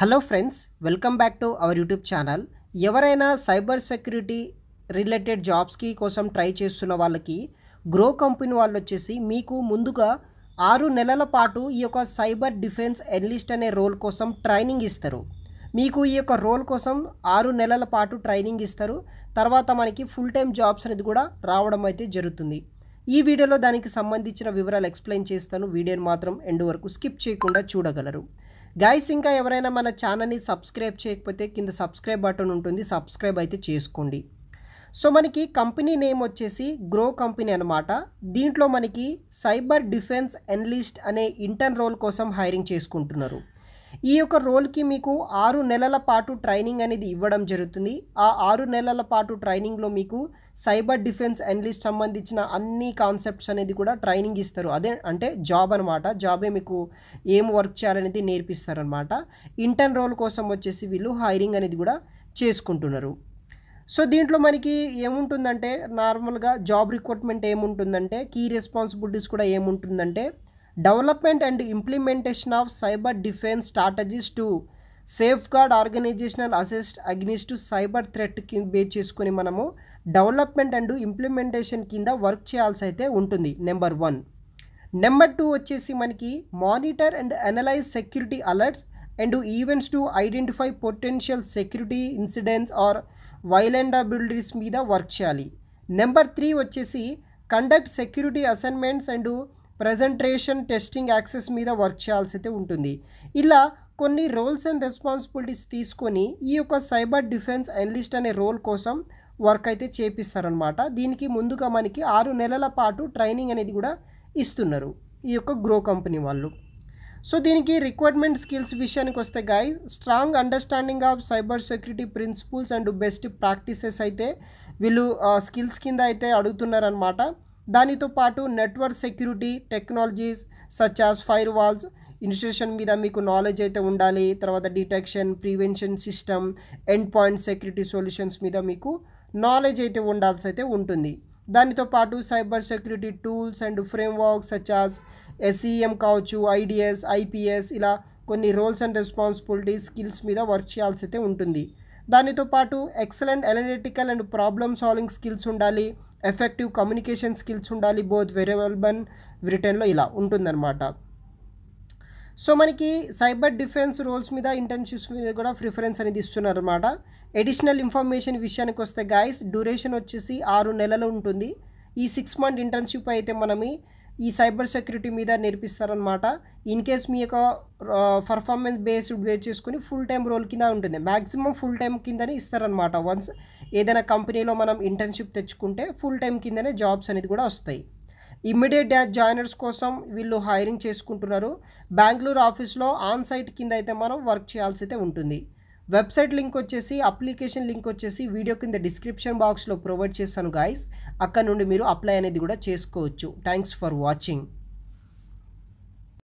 Hello friends, welcome back to our YouTube channel. ఎవరైనా cyber security related జాబ్స్కి కోసం try చేస్తున్న వాళ్ళకి గ్రో కంపెనీ వాళ్ళు వచ్చేసి మీకు ముందుగా 6 నెలల పాటు ఈ యొక్క సైబర్ డిఫెన్స్ ఎనలిస్ట్ అనే రోల్ కోసం ట్రైనింగ్ ఇస్తారు. మీకు ఈ యొక్క రోల్ కోసం 6 నెలల పాటు ట్రైనింగ్ ఇస్తారు. తర్వాత మనకి ఫుల్ టైం జాబ్స్ అనేది కూడా రావడం అయితే జరుగుతుంది. ఈ వీడియోలో దానికి సంబంధించిన వివరాలు ఎక్స్ప్లెయిన్ చేస్తాను. వీడియోని మాత్రం ఎండ్ వరకు స్కిప్ చేయకుండా చూడగలరు. గైస్, ఇంకా ఎవరైనా మన ఛానల్ని సబ్స్క్రైబ్ చేయకపోతే కింద సబ్స్క్రైబ్ బటన్ ఉంటుంది, సబ్స్క్రైబ్ అయితే చేసుకోండి. సో మనకి కంపెనీ నేమ్ వచ్చేసి గ్రో కంపెనీ అనమాట. దీంట్లో మనకి సైబర్ డిఫెన్స్ ఎనలిస్ట్ అనే ఇంటర్న్ రోల్ కోసం హైరింగ్ చేసుకుంటున్నారు. ఈ యొక్క రోల్కి మీకు 6 నెలల పాటు ట్రైనింగ్ అనేది ఇవ్వడం జరుగుతుంది. ఆ 6 నెలల పాటు ట్రైనింగ్లో మీకు సైబర్ డిఫెన్స్ ఎనలిస్ట్ సంబంధించిన అన్ని కాన్సెప్ట్స్ అనేది కూడా ట్రైనింగ్ ఇస్తారు. అదే అంటే జాబ్ అనమాట. జాబే మీకు ఏం వర్క్ చేయాలనేది నేర్పిస్తారనమాట. ఇంటర్న్ రోల్ కోసం వచ్చేసి వీళ్ళు హైరింగ్ అనేది కూడా చేసుకుంటున్నారు. సో దీంట్లో మనకి ఏముంటుందంటే నార్మల్గా జాబ్ రిక్రూట్మెంట్ ఏముంటుందంటే కీ రెస్పాన్సిబిలిటీస్ కూడా ఏముంటుందంటే development and implementation of cyber defence strategies to safeguard organisational assets against cyber threat కింద బేస్ చేసుకుని మనము డెవలప్మెంట్ అండ్ ఇంప్లిమెంటేషన్ కింద వర్క్ చేయాల్సి అయితే ఉంటుంది. నెంబర్ 1. నెంబర్ 2 వచ్చేసి మనకి monitor and analyse security alerts and events to identify potential security incidents or vulnerabilities మీద వర్క్ చేయాలి. నెంబర్ 3 వచ్చేసి conduct security assignments and presentation testing access మీద వర్క్ చేయాల్సి అయితే ఉంటుంది. ఇలా కొన్ని రోల్స్ అండ్ రెస్పాన్సిబిలిటీస్ తీసుకొని ఈ యొక్క సైబర్ డిఫెన్స్ అనలిస్ట్ అనే రోల్ కోసం వర్క్ అయితే చేపిస్తారనమాట. దీనికి ముందుగా మనకి 6 నెలల పాటు ట్రైనింగ్ అనేది కూడా ఇస్తున్నారు ఈ యొక్క గ్రో కంపెనీ వాళ్ళు. సో దీనికి రిక్వైర్మెంట్ స్కిల్స్ విషయానికి వస్తే strong understanding of cyber security principles and best practices అయితే వీళ్ళు స్కిల్స్ కింద అయితే అడుగుతున్నారనమాట. దానితో పాటు network security technologies such as firewalls institution మీద మీకు నాలెడ్జ్ అయితే ఉండాలి. తర్వాత detection prevention system endpoint security solutions మీద మీకు నాలెడ్జ్ అయితే ఉండాల్సి అయితే ఉంటుంది. దానితో పాటు cyber security tools and frameworks such as SCM కావచ్చు, IDS, IPS ఇలా కొన్ని రోల్స్ అండ్ రెస్పాన్సిబిలిటీస్ స్కిల్స్ మీద వర్క్ చేయాల్సి అయితే ఉంటుంది. దానితో పాటు excellent analytical and problem solving skills ఉండాలి. ఎఫెక్టివ్ కమ్యూనికేషన్ స్కిల్స్ ఉండాలి. బోత్ వెరబల్ రిటర్న్లో ఇలా ఉంటుందన్నమాట. సో మనకి సైబర్ డిఫెన్స్ రోల్స్ మీద ఇంటర్న్షిప్స్ మీద కూడా ప్రిఫరెన్స్ అనేది ఇస్తున్నారు అనమాట. ఎడిషనల్ ఇన్ఫర్మేషన్ విషయానికి వస్తే డ్యూరేషన్ వచ్చేసి 6 నెలలు ఉంటుంది. ఈ 6 మంత్ ఇంటర్న్షిప్ అయితే మనమి ఈ సైబర్ సెక్యూరిటీ మీద నేర్పిస్తారనమాట. ఇన్ కేస్ మీ యొక్క పర్ఫార్మెన్స్ బేస్డ్ బేస్ చేసుకుని ఫుల్ టైం రోల్ కింద ఉంటుంది. మ్యాక్సిమం ఫుల్ టైం కిందనే ఇస్తారనమాట. వన్స్ ఏదైనా కంపెనీలో మనం ఇంటర్న్షిప్ తెచ్చుకుంటే ఫుల్ టైం కిందనే జాబ్స్ అనేది కూడా వస్తాయి. ఇమ్మీడియట్ జాయినర్స్ కోసం వీళ్ళు హైరింగ్ చేసుకుంటున్నారు. బెంగళూరు ఆఫీస్లో ఆన్ సైట్ కింద అయితే మనం వర్క్ చేయాల్సి అయితే ఉంటుంది. వెబ్సైట్ లింక్ వచ్చేసి అప్లికేషన్ లింక్ వచ్చేసి వీడియో కింద డిస్క్రిప్షన్ బాక్స్లో ప్రొవైడ్ చేస్తాను. అక్కడ నుండి మీరు అప్లై అనేది కూడా చేసుకోవచ్చు. Thanks for watching.